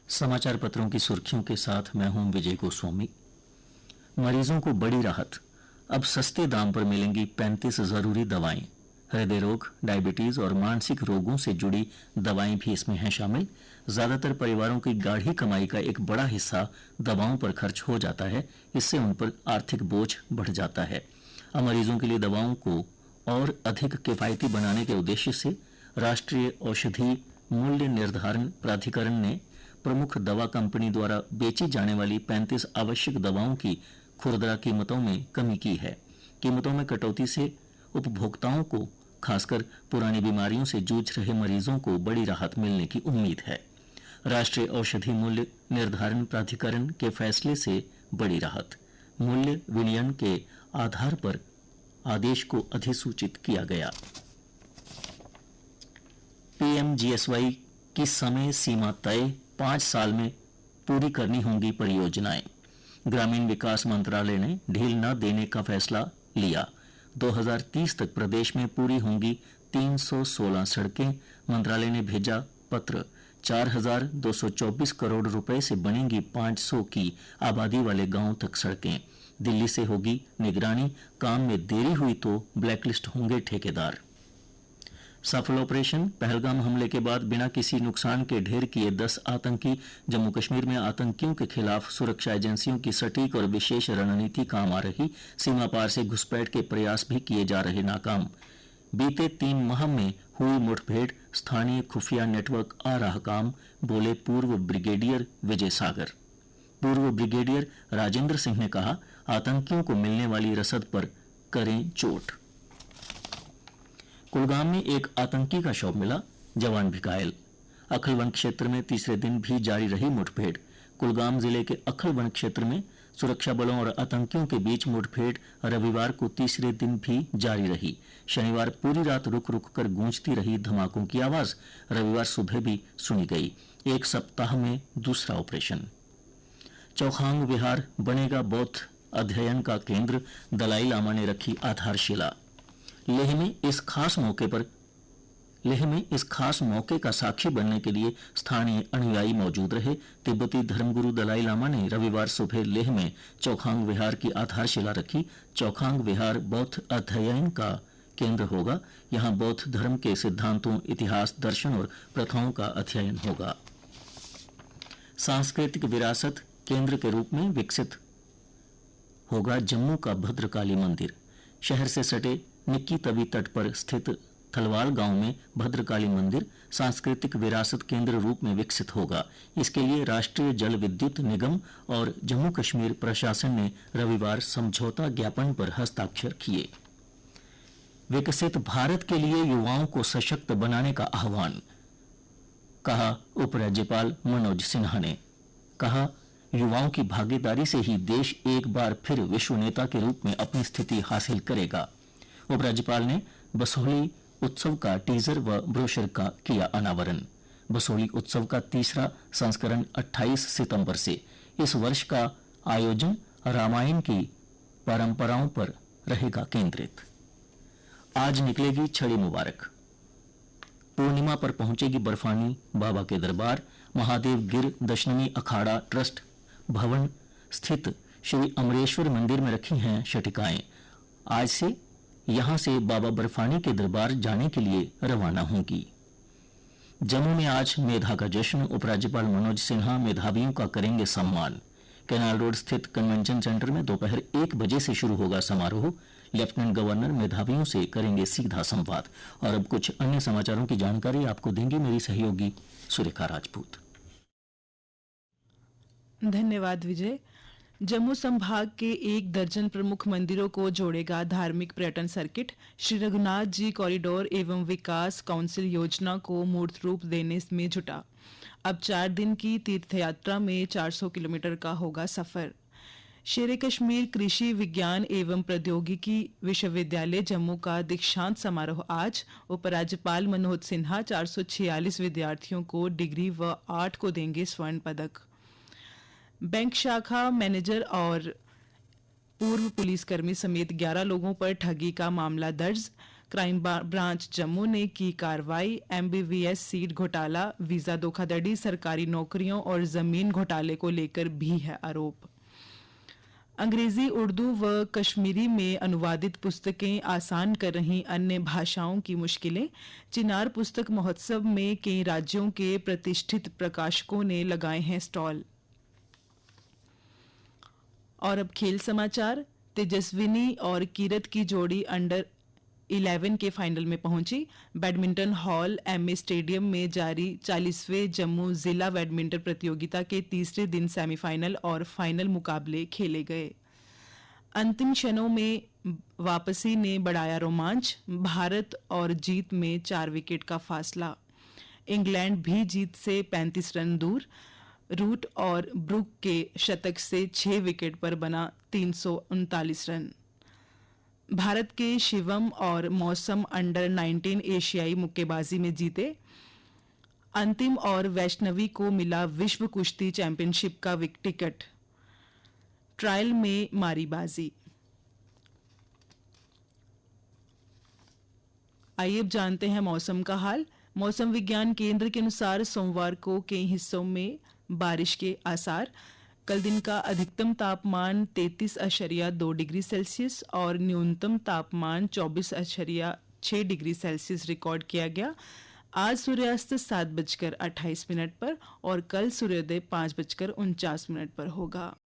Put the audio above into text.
समाचार पत्रों की सुर्खियों के साथ मैं हूं विजय गोस्वामी। मरीजों को बड़ी राहत, अब सस्ते दाम पर मिलेंगी 35 जरूरी दवाएं। हृदय रोग, डायबिटीज और मानसिक रोगों से जुड़ी दवाएं भी इसमें हैं शामिल। ज्यादातर परिवारों की गाढ़ी कमाई का एक बड़ा हिस्सा दवाओं पर खर्च हो जाता है, इससे उन पर आर्थिक बोझ बढ़ जाता है। अब मरीजों के लिए दवाओं को और अधिक किफायती बनाने के उद्देश्य से राष्ट्रीय औषधि मूल्य निर्धारण प्राधिकरण ने प्रमुख दवा कंपनी द्वारा बेची जाने वाली 35 आवश्यक दवाओं की खुदरा कीमतों में कमी की है। कीमतों में कटौती से उपभोक्ताओं को, खासकर पुरानी बीमारियों से जूझ रहे मरीजों को बड़ी राहत मिलने की उम्मीद है। राष्ट्रीय औषधि मूल्य निर्धारण प्राधिकरण के फैसले से बड़ी राहत, मूल्य विनियमन के आधार पर आदेश को अधिसूचित किया गया। पीएमजीएसवाई की समय सीमा तय, 5 साल में पूरी करनी होंगी परियोजनाएं। ग्रामीण विकास मंत्रालय ने ढील न देने का फैसला लिया। 2030 तक प्रदेश में पूरी होंगी 316 सड़कें। मंत्रालय ने भेजा पत्र। 4,224 करोड़ रुपए से बनेंगी 500 की आबादी वाले गांव तक सड़कें। दिल्ली से होगी निगरानी, काम में देरी हुई तो ब्लैकलिस्ट होंगे ठेकेदार। सफल ऑपरेशन पहलगाम हमले के बाद बिना किसी नुकसान के ढेर किए 10 आतंकी। जम्मू कश्मीर में आतंकियों के खिलाफ सुरक्षा एजेंसियों की सटीक और विशेष रणनीति काम आ रही। सीमा पार से घुसपैठ के प्रयास भी किए जा रहे नाकाम। बीते 3 माह में हुई मुठभेड़, स्थानीय खुफिया नेटवर्क आ रहा काम, बोले पूर्व ब्रिगेडियर विजय सागर। पूर्व ब्रिगेडियर राजेंद्र सिंह ने कहा, आतंकियों को मिलने वाली रसद पर करें चोट। कुलगाम में एक आतंकी का शव मिला, जवान भी घायल। अखलवन क्षेत्र में तीसरे दिन भी जारी रही मुठभेड़। कुलगाम जिले के अखलवन क्षेत्र में सुरक्षा बलों और आतंकियों के बीच मुठभेड़ रविवार को तीसरे दिन भी जारी रही। शनिवार पूरी रात रुक रुक कर गूंजती रही धमाकों की आवाज रविवार सुबह भी सुनी गई। एक सप्ताह में दूसरा ऑपरेशन। चौखांग विहार बनेगा बौद्ध अध्ययन का केंद्र, दलाई लामा ने रखी आधारशिला। लेह में इस खास मौके का साक्षी बनने के लिए स्थानीय अनुयायी मौजूद रहे। तिब्बती धर्मगुरु दलाई लामा ने रविवार सुबह लेह में चौखांग विहार की आधारशिला रखी। चौखांग विहार बौद्ध अध्ययन का केंद्र होगा। यहां बौद्ध धर्म के सिद्धांतों, इतिहास, दर्शन और प्रथाओं का अध्ययन होगा। सांस्कृतिक विरासत केंद्र के रूप में विकसित होगा जम्मू का भद्रकाली मंदिर। शहर से सटे निक्की तवी तट पर स्थित थलवाल गांव में भद्रकाली मंदिर सांस्कृतिक विरासत केंद्र रूप में विकसित होगा। इसके लिए राष्ट्रीय जल विद्युत निगम और जम्मू कश्मीर प्रशासन ने रविवार समझौता ज्ञापन पर हस्ताक्षर किए। विकसित भारत के लिए युवाओं को सशक्त बनाने का आह्वान, कहा उपराज्यपाल मनोज सिन्हा ने। कहा, युवाओं की भागीदारी से ही देश एक बार फिर विश्व नेता के रूप में अपनी स्थिति हासिल करेगा। उपराज्यपाल ने बसोहली उत्सव का टीजर व ब्रोशर का किया अनावरण। बसोहली उत्सव का तीसरा संस्करण 28 सितंबर से। इस वर्ष का आयोजन रामायण की परंपराओं पर रहेगा केंद्रित। आज निकलेगी छड़ी मुबारक। पूर्णिमा पर पहुंचेगी बर्फानी बाबा के दरबार। महादेव गिर दशनमी अखाड़ा ट्रस्ट भवन स्थित श्री अमरेश्वर मंदिर में रखी हैं शटिकाएं। आज से यहां से बाबा बर्फानी के दरबार जाने के लिए रवाना होंगी। जम्मू में आज मेधा का जश्न। उपराज्यपाल मनोज सिन्हा मेधावियों का करेंगे सम्मान। कैनाल रोड स्थित कन्वेंशन सेंटर में दोपहर 1 बजे से शुरू होगा समारोह। लेफ्टिनेंट गवर्नर मेधावियों से करेंगे सीधा संवाद। और अब कुछ अन्य समाचारों की जानकारी आपको देंगी मेरी सहयोगी सुरेखा राजपूत। धन्यवाद विजय। जम्मू संभाग के 1 दर्जन प्रमुख मंदिरों को जोड़ेगा धार्मिक पर्यटन सर्किट। श्री रघुनाथ जी कॉरिडोर एवं विकास काउंसिल योजना को मूर्त रूप देने में जुटा। अब 4 दिन की तीर्थ यात्रा में 400 किलोमीटर का होगा सफर। शेर कश्मीर कृषि विज्ञान एवं प्रौद्योगिकी विश्वविद्यालय जम्मू का दीक्षांत समारोह आज। उपराज्यपाल मनोज सिन्हा 446 विद्यार्थियों को डिग्री व 8 को देंगे स्वर्ण पदक। बैंक शाखा मैनेजर और पूर्व पुलिसकर्मी समेत 11 लोगों पर ठगी का मामला दर्ज। क्राइम ब्रांच जम्मू ने की कार्रवाई। एमबीबीएस सीट घोटाला, वीजा धोखाधड़ी, सरकारी नौकरियों और जमीन घोटाले को लेकर भी है आरोप। अंग्रेजी, उर्दू व कश्मीरी में अनुवादित पुस्तकें आसान कर रही अन्य भाषाओं की मुश्किलें। चिनार पुस्तक महोत्सव में कई राज्यों के प्रतिष्ठित प्रकाशकों ने लगाए हैं स्टॉल। और अब खेल समाचार। तेजस्विनी और कीरत की जोड़ी अंडर 11 के फाइनल में पहुंची। बैडमिंटन हॉल एमए स्टेडियम में जारी 40वें जम्मू जिला बैडमिंटन प्रतियोगिता के तीसरे दिन सेमीफाइनल और फाइनल मुकाबले खेले गए। अंतिम क्षणों में वापसी ने बढ़ाया रोमांच। भारत और जीत में 4 विकेट का फासला। इंग्लैंड भी जीत से 35 रन दूर। रूट और ब्रुक के शतक से 6 विकेट पर बना 339 रन। भारत के शिवम और मौसम अंडर 19 एशियाई मुक्केबाजी में जीते। अंतिम और वैष्णवी को मिला विश्व कुश्ती चैंपियनशिप का टिकट। ट्रायल में मारी बाजी। आइए अब जानते हैं मौसम का हाल। मौसम विज्ञान केंद्र के अनुसार सोमवार को कई हिस्सों में बारिश के आसार। कल दिन का अधिकतम तापमान 33.2 डिग्री सेल्सियस और न्यूनतम तापमान 24.6 डिग्री सेल्सियस रिकॉर्ड किया गया। आज सूर्यास्त 7:28 पर और कल सूर्योदय 5:49 पर होगा।